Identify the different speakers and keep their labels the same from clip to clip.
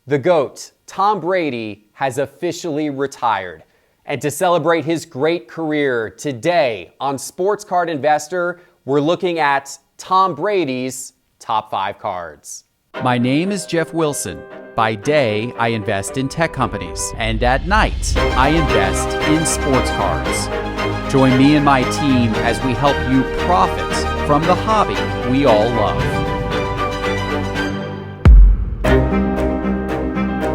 Speaker 1: The GOAT, Tom Brady, has officially retired. And to celebrate his great career, today on Sports Card Investor, we're looking at Tom Brady's top 5 cards.
Speaker 2: My name is Geoff Wilson. By day, I invest in tech companies, and at night, I invest in sports cards. Join me and my team as we help you profit from the hobby we all love.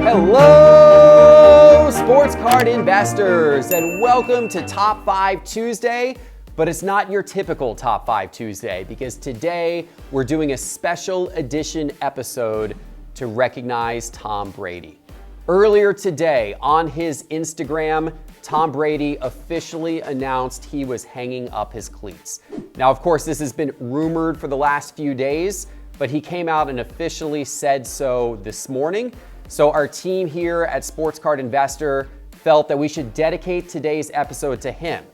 Speaker 1: Hello, sports card investors, and welcome to Top 5 Tuesday. But it's not your typical Top 5 Tuesday, because today we're doing a special edition episode to recognize Tom Brady. Earlier today on his Instagram, Tom Brady officially announced he was hanging up his cleats. Now, of course, this has been rumored for the last few days, but he came out and officially said so this morning. So our team here at Sports Card Investor felt that we should dedicate today's episode to him.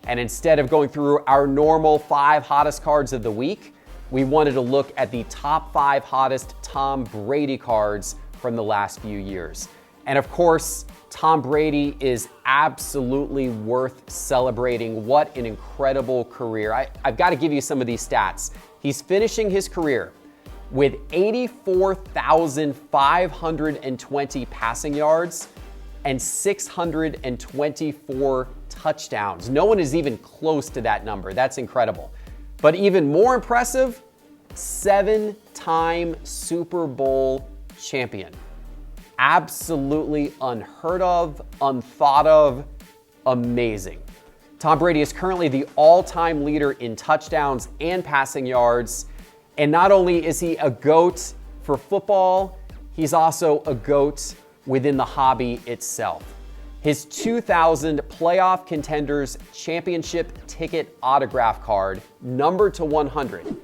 Speaker 1: And instead of going through our normal 5 hottest cards of the week, we wanted to look at the top 5 hottest Tom Brady cards from the last few years. And of course, Tom Brady is absolutely worth celebrating. What an incredible career. I've got to give you some of these stats. He's finishing his career with 84,520 passing yards and 624 touchdowns. No one is even close to that number. That's incredible. But even more impressive, 7-time Super Bowl champion. Absolutely unheard of, unthought of, amazing. Tom Brady is currently the all-time leader in touchdowns and passing yards. And not only is he a GOAT for football, he's also a GOAT within the hobby itself. His 2000 Playoff Contenders Championship Ticket autograph card, numbered to 100,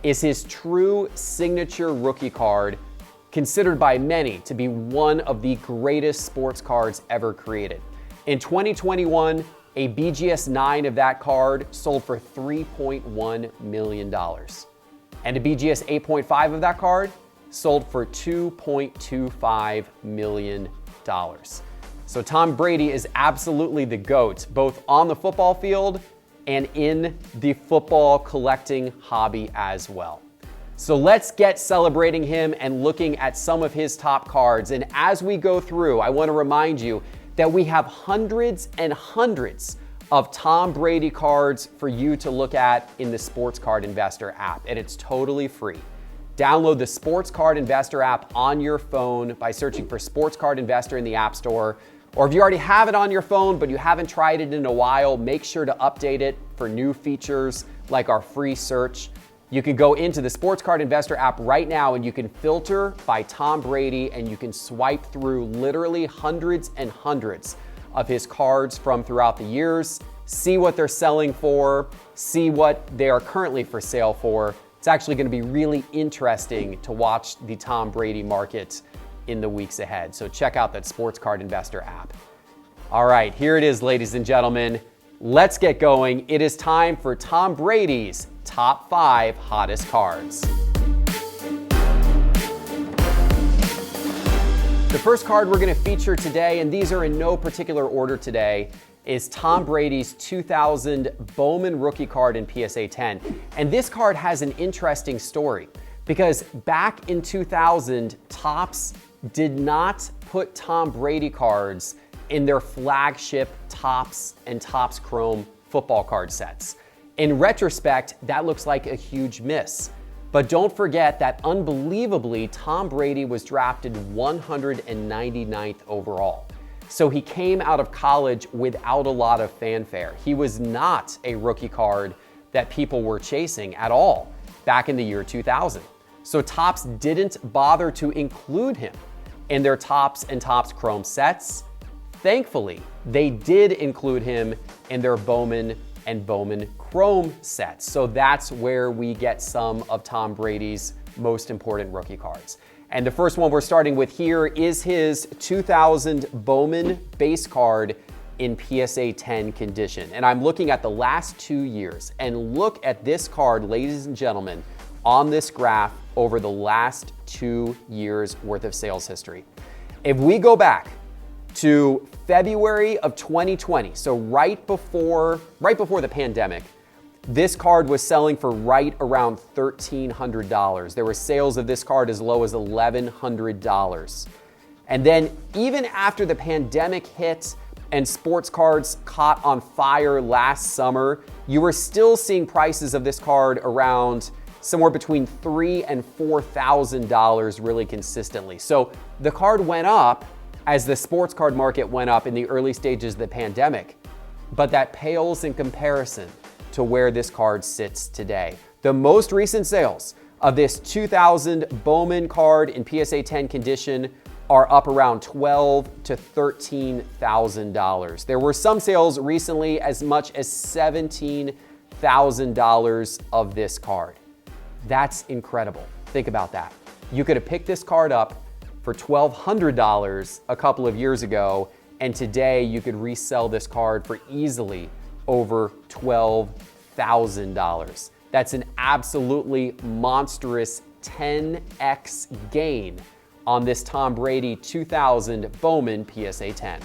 Speaker 1: is his true signature rookie card, considered by many to be one of the greatest sports cards ever created. In 2021, a BGS 9 of that card sold for $3.1 million. And a BGS 8.5 of that card sold for $2.25 million. So Tom Brady is absolutely the GOAT, both on the football field and in the football collecting hobby as well. So let's get celebrating him and looking at some of his top cards. And as we go through, I want to remind you that we have hundreds and hundreds of Tom Brady cards for you to look at in the Sports Card Investor app, and it's totally free. Download the Sports Card Investor app on your phone by searching for Sports Card Investor in the App Store. Or if you already have it on your phone, but you haven't tried it in a while, make sure to update it for new features like our free search. You can go into the Sports Card Investor app right now and you can filter by Tom Brady, and you can swipe through literally hundreds and hundreds of his cards from throughout the years, see what they're selling for, see what they are currently for sale for. It's actually going to be really interesting to watch the Tom Brady market in the weeks ahead. So check out that Sports Card Investor app. All right, here it is, ladies and gentlemen. Let's get going. It is time for Tom Brady's top 5 hottest cards. The first card we're going to feature today, and these are in no particular order today, is Tom Brady's 2000 Bowman rookie card in PSA 10. And this card has an interesting story because back in 2000, Topps did not put Tom Brady cards in their flagship Topps and Topps Chrome football card sets. In retrospect, that looks like a huge miss. But don't forget that unbelievably, Tom Brady was drafted 199th overall. So he came out of college without a lot of fanfare. He was not a rookie card that people were chasing at all back in the year 2000. So Topps didn't bother to include him in their Topps and Topps Chrome sets. Thankfully, they did include him in their Bowman and Bowman Chrome sets. So that's where we get some of Tom Brady's most important rookie cards. And the first one we're starting with here is his 2000 Bowman base card in PSA 10 condition. And I'm looking at the last 2 years, and look at this card, ladies and gentlemen, on this graph over the last 2 years worth of sales history. If we go back to February of 2020, so right before the pandemic, this card was selling for right around $1,300. There were sales of this card as low as $1,100. And then even after the pandemic hit and sports cards caught on fire last summer, you were still seeing prices of this card around somewhere between $3,000 and $4,000 really consistently. So the card went up as the sports card market went up in the early stages of the pandemic, but that pales in comparison to where this card sits today. The most recent sales of this 2000 Bowman card in PSA 10 condition are up around $12,000 to $13,000. There were some sales recently as much as $17,000 of this card. That's incredible. Think about that. You could have picked this card up for $1,200 a couple of years ago, and today you could resell this card for easily over $12,000. That's an absolutely monstrous 10x gain on this Tom Brady 2000 Bowman PSA 10.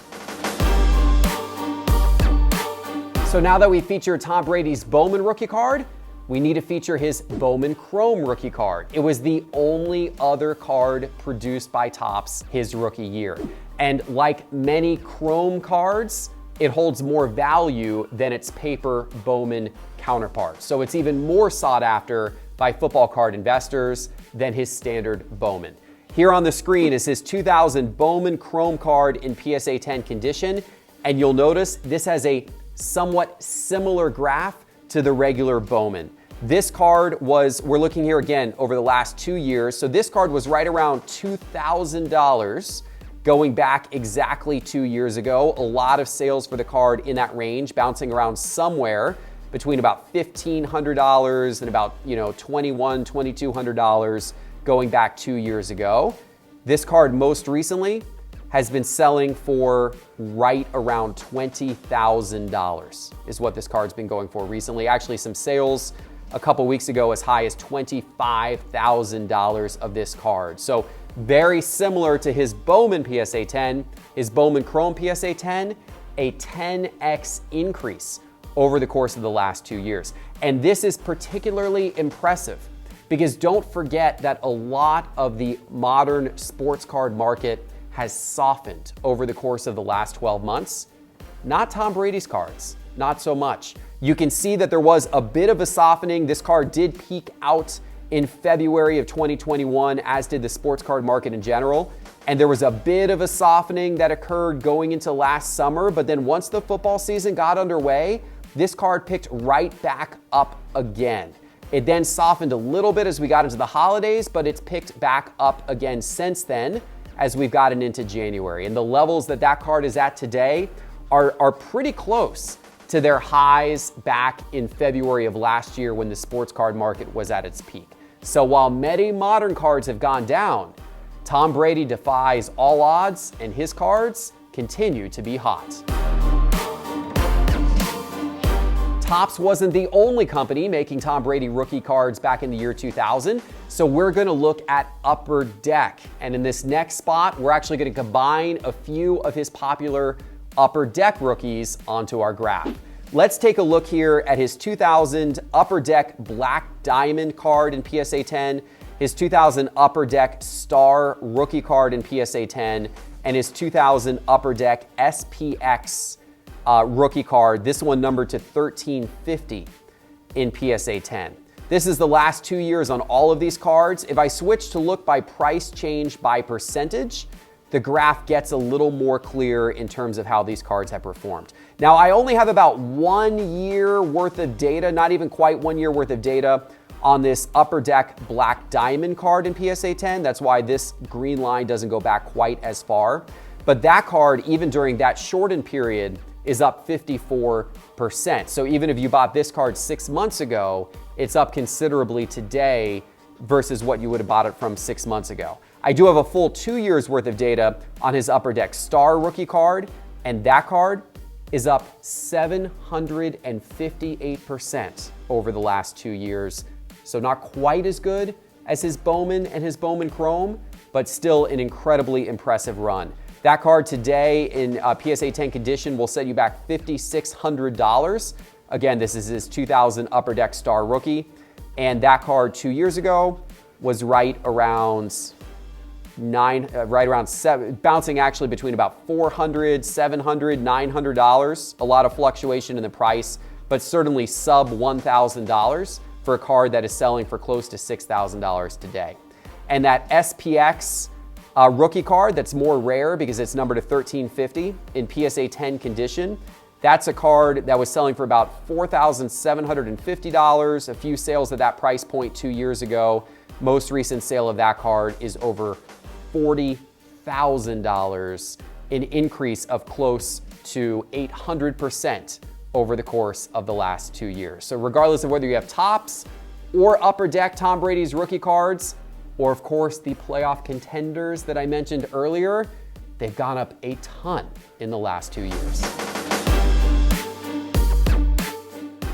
Speaker 1: So now that we feature Tom Brady's Bowman rookie card, we need to feature his Bowman Chrome rookie card. It was the only other card produced by Topps his rookie year. And like many Chrome cards, it holds more value than its paper Bowman counterpart. So it's even more sought after by football card investors than his standard Bowman. Here on the screen is his 2000 Bowman Chrome card in PSA 10 condition, and you'll notice this has a somewhat similar graph to the regular Bowman. This card was, we're looking here again over the last 2 years, so this card was right around $2,000 going back exactly 2 years ago. A lot of sales for the card in that range, bouncing around somewhere between about $1,500 and about $2,100, $2,200 going back 2 years ago. This card most recently has been selling for right around $20,000 is what this card's been going for recently. Actually, some sales a couple weeks ago as high as $25,000 of this card. So very similar to his Bowman PSA 10, his Bowman Chrome PSA 10, a 10x increase over the course of the last 2 years. And this is particularly impressive because don't forget that a lot of the modern sports card market has softened over the course of the last 12 months. Not Tom Brady's cards, not so much. You can see that there was a bit of a softening. This card did peak out in February of 2021, as did the sports card market in general. And there was a bit of a softening that occurred going into last summer, but then once the football season got underway, this card picked right back up again. It then softened a little bit as we got into the holidays, but it's picked back up again since then as we've gotten into January. And the levels that that card is at today are pretty close to their highs back in February of last year when the sports card market was at its peak. So while many modern cards have gone down, Tom Brady defies all odds and his cards continue to be hot. Topps wasn't the only company making Tom Brady rookie cards back in the year 2000, so we're going to look at Upper Deck. And in this next spot, we're actually going to combine a few of his popular Upper Deck rookies onto our graph. Let's take a look here at his 2000 Upper Deck Black Diamond card in PSA 10, his 2000 Upper Deck Star rookie card in PSA 10, and his 2000 Upper Deck SPX rookie card, this one numbered to 1350 in PSA 10. This is the last 2 years on all of these cards. If I switch to look by price change by percentage, the graph gets a little more clear in terms of how these cards have performed. Now, I only have about 1 year worth of data, not even quite 1 year worth of data on this Upper Deck Black Diamond card in PSA 10. That's why this green line doesn't go back quite as far. But that card, even during that shortened period, is up 54%. So even if you bought this card 6 months ago, it's up considerably today versus what you would have bought it from 6 months ago. I do have a full 2 years worth of data on his Upper Deck Star rookie card, and that card is up 758% over the last 2 years. So not quite as good as his Bowman and his Bowman Chrome, but still an incredibly impressive run. That card today in PSA 10 condition will set you back $5,600. Again, this is his 2000 Upper Deck Star rookie. And that card 2 years ago was right around seven, bouncing actually between about $400, $700, $900. A lot of fluctuation in the price, but certainly sub $1,000 for a card that is selling for close to $6,000 today. And that SPX rookie card that's more rare because it's numbered to 1350 in PSA 10 condition. That's a card that was selling for about $4,750. A few sales at that price point 2 years ago. Most recent sale of that card is over $40,000, an increase of close to 800% over the course of the last 2 years. So regardless of whether you have Topps or Upper Deck Tom Brady's rookie cards, or of course the playoff contenders that I mentioned earlier, they've gone up a ton in the last 2 years.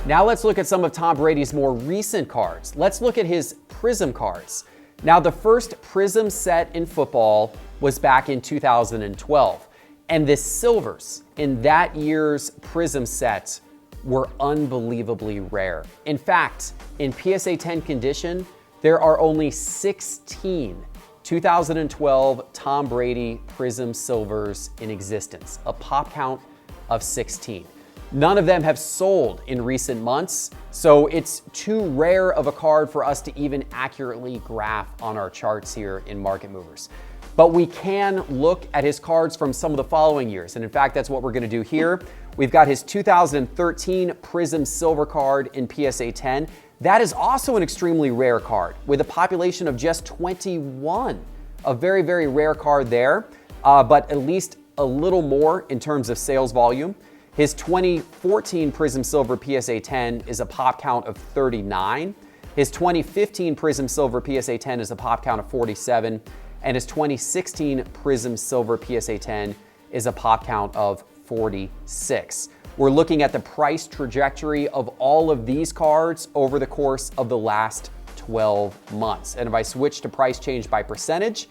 Speaker 1: Now let's look at some of Tom Brady's more recent cards. Let's look at his Prism cards. Now the first Prism set in football was back in 2012, and the silvers in that year's Prism set were unbelievably rare. In fact, in PSA 10 condition, there are only 16 2012 Tom Brady Prism Silvers in existence, a pop count of 16. None of them have sold in recent months, so it's too rare of a card for us to even accurately graph on our charts here in Market Movers. But we can look at his cards from some of the following years, and in fact, that's what we're gonna do here. We've got his 2013 Prism Silver card in PSA 10. That is also an extremely rare card with a population of just 21. A very, very rare card there, but at least a little more in terms of sales volume. His 2014 Prism Silver PSA 10 is a pop count of 39. His 2015 Prism Silver PSA 10 is a pop count of 47. And his 2016 Prism Silver PSA 10 is a pop count of 46. We're looking at the price trajectory of all of these cards over the course of the last 12 months. And if I switch to price change by percentage,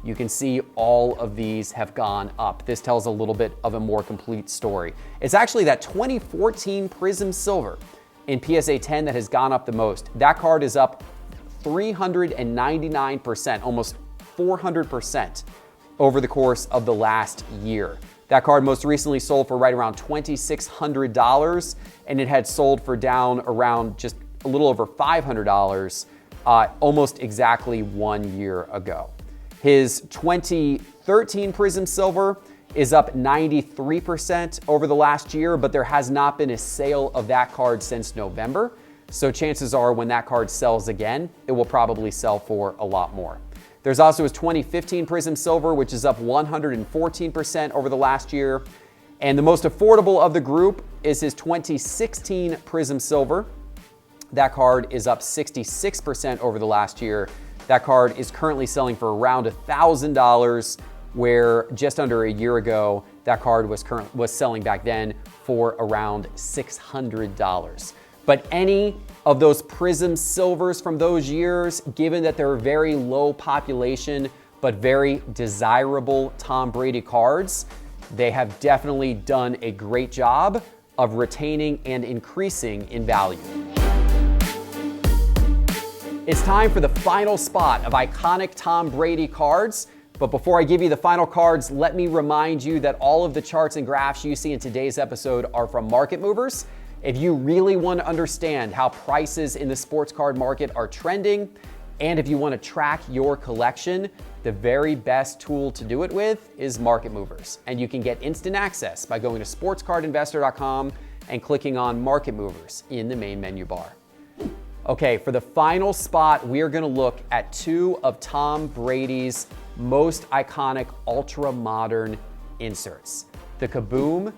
Speaker 1: you can see all of these have gone up. This tells a little bit of a more complete story. It's actually that 2014 Prism Silver in PSA 10 that has gone up the most. That card is up 399%, almost 400% over the course of the last year. That card most recently sold for right around $2,600, and it had sold for down around just a little over $500 almost exactly 1 year ago. His 2013 Prism Silver is up 93% over the last year, but there has not been a sale of that card since November. So chances are when that card sells again, it will probably sell for a lot more. There's also his 2015 Prism Silver, which is up 114% over the last year. And the most affordable of the group is his 2016 Prism Silver. That card is up 66% over the last year. That card is currently selling for around $1,000, where just under a year ago, that card was selling back then for around $600. But any of those Prism Silvers from those years, given that they're very low population, but very desirable Tom Brady cards, they have definitely done a great job of retaining and increasing in value. It's time for the final spot of iconic Tom Brady cards. But before I give you the final cards, let me remind you that all of the charts and graphs you see in today's episode are from Market Movers. If you really want to understand how prices in the sports card market are trending, and if you want to track your collection, the very best tool to do it with is Market Movers. And you can get instant access by going to sportscardinvestor.com and clicking on Market Movers in the main menu bar. Okay, for the final spot, we are going to look at two of Tom Brady's most iconic ultra-modern inserts, the Kaboom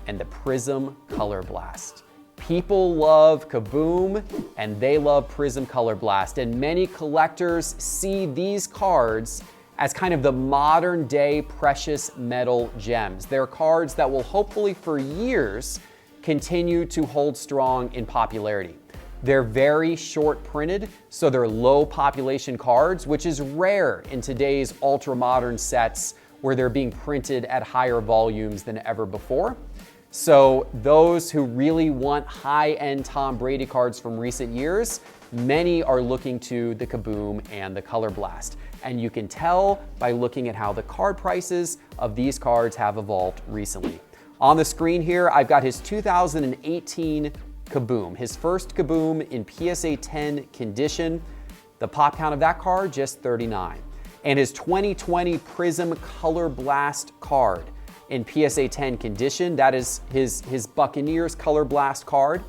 Speaker 1: and the Prism Color Blast. People love Kaboom and they love Prism Color Blast, and many collectors see these cards as kind of the modern day precious metal gems. They're cards that will hopefully for years continue to hold strong in popularity. They're very short printed, so they're low population cards, which is rare in today's ultra modern sets where they're being printed at higher volumes than ever before. So those who really want high-end Tom Brady cards from recent years, many are looking to the Kaboom and the Color Blast. And you can tell by looking at how the card prices of these cards have evolved recently. On the screen here, I've got his 2018 Kaboom, his first Kaboom in PSA 10 condition. The pop count of that card, just 39. And his 2020 Prism Color Blast card in PSA 10 condition, that is his Buccaneers Color Blast card.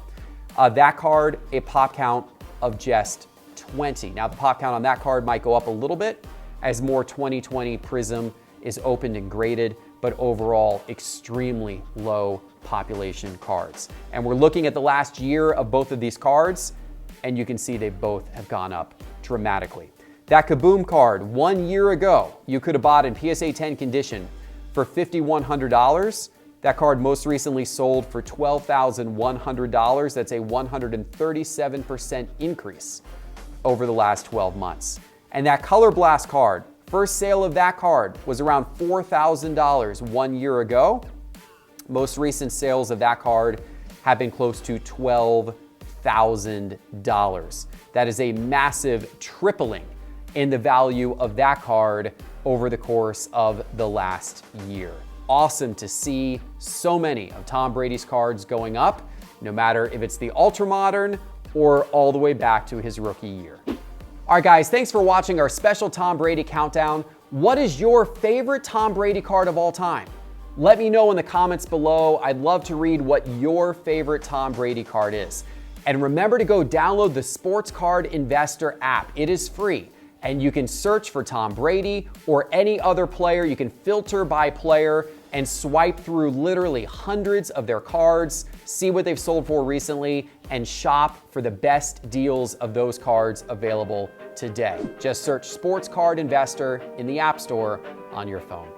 Speaker 1: That card, a pop count of just 20. Now the pop count on that card might go up a little bit as more 2020 Prism is opened and graded, but overall extremely low population cards. And we're looking at the last year of both of these cards, and you can see they both have gone up dramatically. That Kaboom card 1 year ago, you could have bought in PSA 10 condition for $5,100. That card most recently sold for $12,100. That's a 137% increase over the last 12 months. And that Color Blast card, first sale of that card was around $4,000 1 year ago. Most recent sales of that card have been close to $12,000. That is a massive tripling in the value of that card over the course of the last year. Awesome to see so many of Tom Brady's cards going up, no matter if it's the ultra modern or all the way back to his rookie year. All right, guys, thanks for watching our special Tom Brady countdown. What is your favorite Tom Brady card of all time? Let me know in the comments below. I'd love to read what your favorite Tom Brady card is. And remember to go download the Sports Card Investor app. It is free. And you can search for Tom Brady or any other player. You can filter by player and swipe through literally hundreds of their cards, see what they've sold for recently, and shop for the best deals of those cards available today. Just search Sports Card Investor in the App Store on your phone.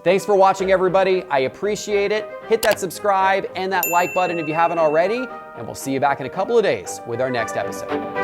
Speaker 1: Thanks for watching, everybody. I appreciate it. Hit that subscribe and that like button if you haven't already, and we'll see you back in a couple of days with our next episode.